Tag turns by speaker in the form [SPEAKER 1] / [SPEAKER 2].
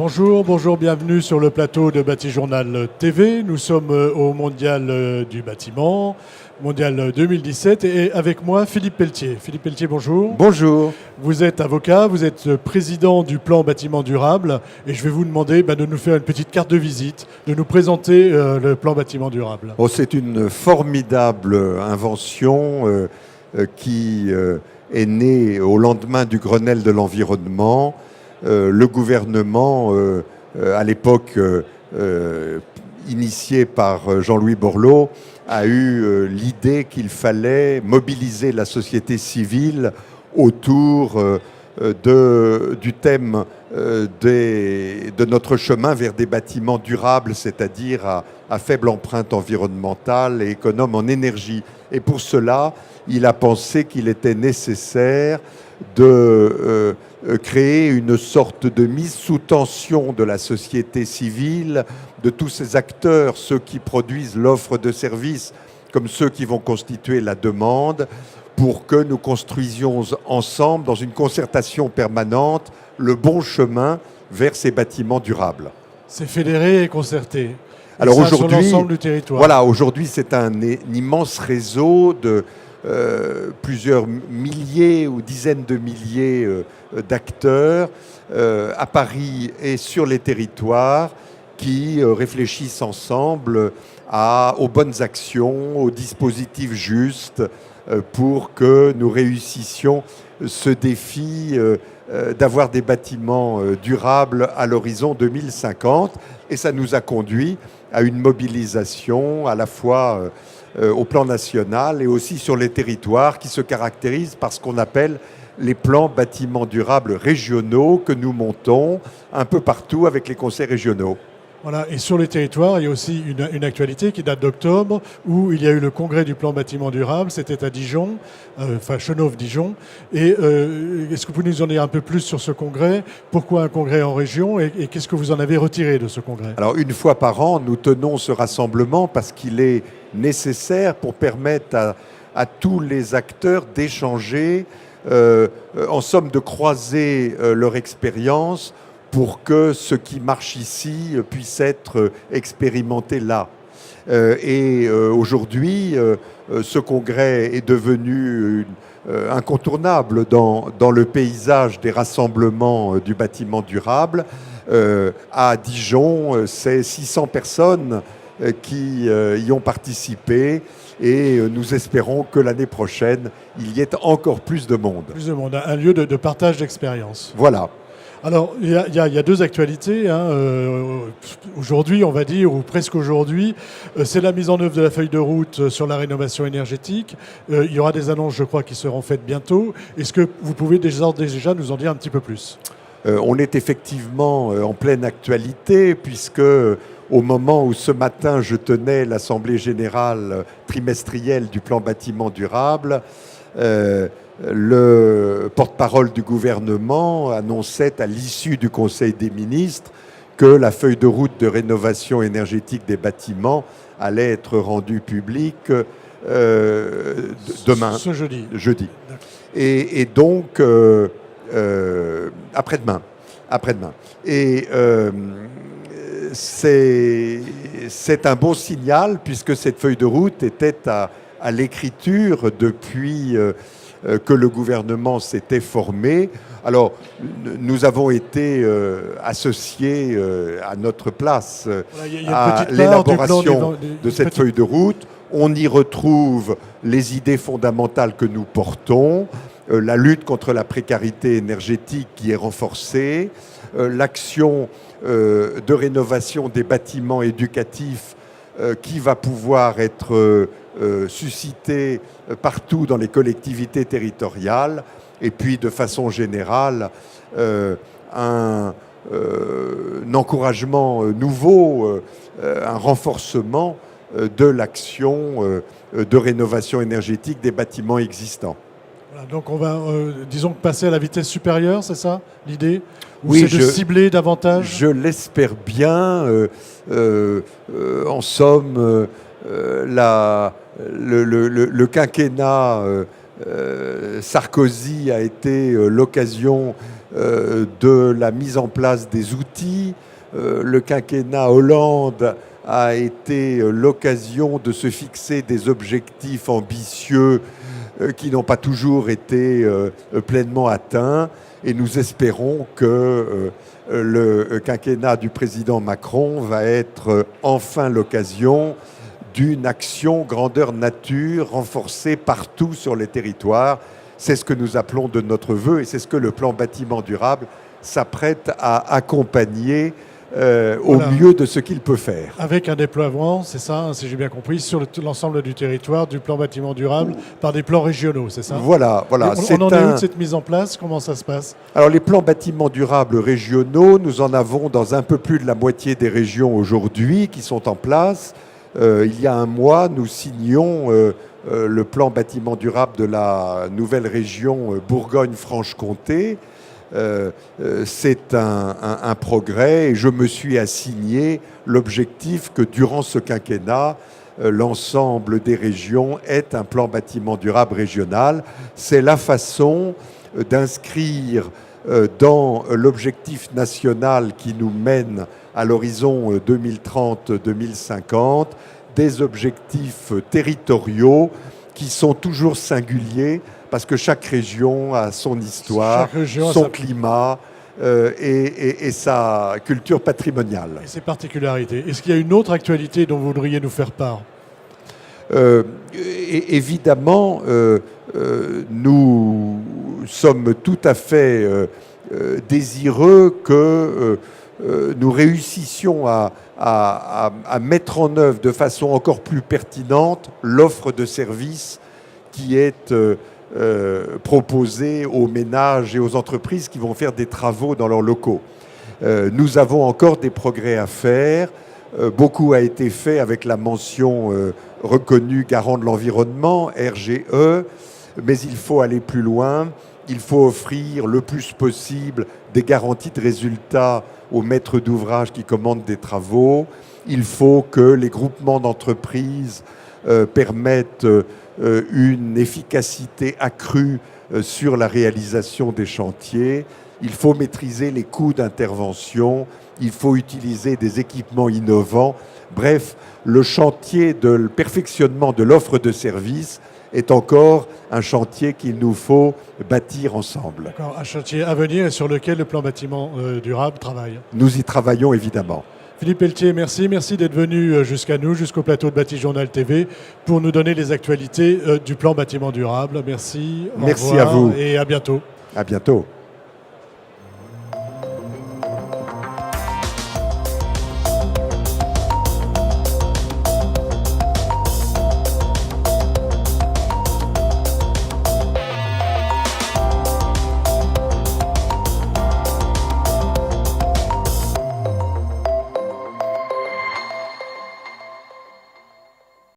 [SPEAKER 1] Bonjour, bonjour, bienvenue sur le plateau de Batijournal TV. Nous sommes au Mondial du bâtiment, Mondial 2017, et avec moi Philippe Pelletier. Philippe Pelletier, bonjour.
[SPEAKER 2] Bonjour.
[SPEAKER 1] Vous êtes avocat, vous êtes président du plan bâtiment durable, et je vais vous demander de nous faire une petite carte de visite, de nous présenter le plan bâtiment durable.
[SPEAKER 2] Oh, c'est une formidable invention qui est née au lendemain du Grenelle de l'environnement. Le gouvernement, à l'époque initié par Jean-Louis Borloo, a eu l'idée qu'il fallait mobiliser la société civile autour du thème de notre chemin vers des bâtiments durables, c'est-à-dire à faible empreinte environnementale et économe en énergie. Et pour cela, il a pensé qu'il était nécessaire de créer une sorte de mise sous tension de la société civile, de tous ces acteurs, ceux qui produisent l'offre de services, comme ceux qui vont constituer la demande, pour que nous construisions ensemble, dans une concertation permanente, le bon chemin vers ces bâtiments durables.
[SPEAKER 1] C'est fédéré et concerté.
[SPEAKER 2] Alors aujourd'hui,
[SPEAKER 1] sur l'ensemble du territoire.
[SPEAKER 2] Voilà, aujourd'hui c'est un immense réseau de plusieurs milliers ou dizaines de milliers d'acteurs à Paris et sur les territoires qui réfléchissent ensemble aux bonnes actions, aux dispositifs justes pour que nous réussissions ce défi d'avoir des bâtiments durables à l'horizon 2050. Et ça nous a conduit à une mobilisation à la fois au plan national et aussi sur les territoires qui se caractérisent par ce qu'on appelle les plans bâtiments durables régionaux que nous montons un peu partout avec les conseils régionaux.
[SPEAKER 1] Voilà, et sur les territoires, il y a aussi une actualité qui date d'octobre, où il y a eu le congrès du plan bâtiment durable, c'était à Dijon, Chenauve-Dijon. Et est-ce que vous pouvez nous en dire un peu plus sur ce congrès? Pourquoi un congrès en région et qu'est-ce que vous en avez retiré de ce congrès?
[SPEAKER 2] Alors, une fois par an, nous tenons ce rassemblement parce qu'il est nécessaire pour permettre à tous les acteurs d'échanger, en somme de croiser leur expérience, pour que ce qui marche ici puisse être expérimenté là. Aujourd'hui, ce congrès est devenu incontournable dans le paysage des rassemblements du bâtiment durable. À Dijon, c'est 600 personnes qui y ont participé et nous espérons que l'année prochaine, il y ait encore plus de monde.
[SPEAKER 1] Plus de monde, un lieu de partage d'expérience.
[SPEAKER 2] Voilà.
[SPEAKER 1] Alors, il y a deux actualités. Aujourd'hui, on va dire, ou presque aujourd'hui, c'est la mise en œuvre de la feuille de route sur la rénovation énergétique. Il y aura des annonces, je crois, qui seront faites bientôt. Est-ce que vous pouvez déjà nous en dire un petit peu plus ?
[SPEAKER 2] On est effectivement en pleine actualité, puisque au moment où ce matin je tenais l'Assemblée générale trimestrielle du plan bâtiment durable, le porte-parole du gouvernement annonçait à l'issue du Conseil des ministres que la feuille de route de rénovation énergétique des bâtiments allait être rendue publique demain.
[SPEAKER 1] Ce jeudi.
[SPEAKER 2] Et donc, après-demain. Et c'est un bon signal puisque cette feuille de route était à l'écriture depuis que le gouvernement s'était formé. Alors, nous avons été associés à notre place à l'élaboration de cette feuille de route. On y retrouve les idées fondamentales que nous portons, la lutte contre la précarité énergétique qui est renforcée, l'action de rénovation des bâtiments éducatifs qui va pouvoir être suscité partout dans les collectivités territoriales, et puis de façon générale un encouragement nouveau, un renforcement de l'action de rénovation énergétique des bâtiments existants.
[SPEAKER 1] Voilà, donc on va, disons, passer à la vitesse supérieure, c'est ça l'idée? Ou
[SPEAKER 2] oui,
[SPEAKER 1] c'est de cibler davantage?
[SPEAKER 2] Je l'espère bien. En somme, le quinquennat Sarkozy a été l'occasion de la mise en place des outils. Le quinquennat Hollande a été l'occasion de se fixer des objectifs ambitieux qui n'ont pas toujours été pleinement atteints. Et nous espérons que le quinquennat du président Macron va être enfin l'occasion d'une action grandeur nature renforcée partout sur les territoires. C'est ce que nous appelons de notre vœu et c'est ce que le plan bâtiment durable s'apprête à accompagner au mieux de ce qu'il peut faire.
[SPEAKER 1] Avec un déploiement, c'est ça, si j'ai bien compris, sur l'ensemble du territoire du plan bâtiment durable par des plans régionaux, c'est ça?
[SPEAKER 2] Voilà.
[SPEAKER 1] On en est où de cette mise en place? Comment ça se passe?
[SPEAKER 2] Alors les plans bâtiments durables régionaux, nous en avons dans un peu plus de la moitié des régions aujourd'hui qui sont en place. Il y a un mois, nous signions le plan bâtiment durable de la nouvelle région Bourgogne-Franche-Comté. C'est un progrès et je me suis assigné l'objectif que durant ce quinquennat, l'ensemble des régions ait un plan bâtiment durable régional. C'est la façon d'inscrire dans l'objectif national qui nous mène à l'horizon 2030-2050 des objectifs territoriaux qui sont toujours singuliers parce que chaque région a son histoire, son climat et sa culture patrimoniale.
[SPEAKER 1] Et ses particularités. Est-ce qu'il y a une autre actualité dont vous voudriez nous faire part?
[SPEAKER 2] Évidemment, nous sommes tout à fait désireux que nous réussissions à mettre en œuvre de façon encore plus pertinente l'offre de services qui est proposée aux ménages et aux entreprises qui vont faire des travaux dans leurs locaux. Nous avons encore des progrès à faire. Beaucoup a été fait avec la mention reconnue garant de l'environnement, RGE, mais il faut aller plus loin. Il faut offrir le plus possible des garanties de résultats aux maîtres d'ouvrage qui commandent des travaux. Il faut que les groupements d'entreprises permettent une efficacité accrue sur la réalisation des chantiers. Il faut maîtriser les coûts d'intervention. Il faut utiliser des équipements innovants. Bref, le chantier de perfectionnement de l'offre de services est encore un chantier qu'il nous faut bâtir ensemble.
[SPEAKER 1] D'accord, un chantier à venir et sur lequel le plan bâtiment durable travaille.
[SPEAKER 2] Nous y travaillons évidemment.
[SPEAKER 1] Philippe Pelletier, merci d'être venu jusqu'à nous, jusqu'au plateau de Bâti-Journal TV, pour nous donner les actualités du plan bâtiment durable. Merci.
[SPEAKER 2] Merci à vous.
[SPEAKER 1] Et à bientôt.
[SPEAKER 2] À bientôt.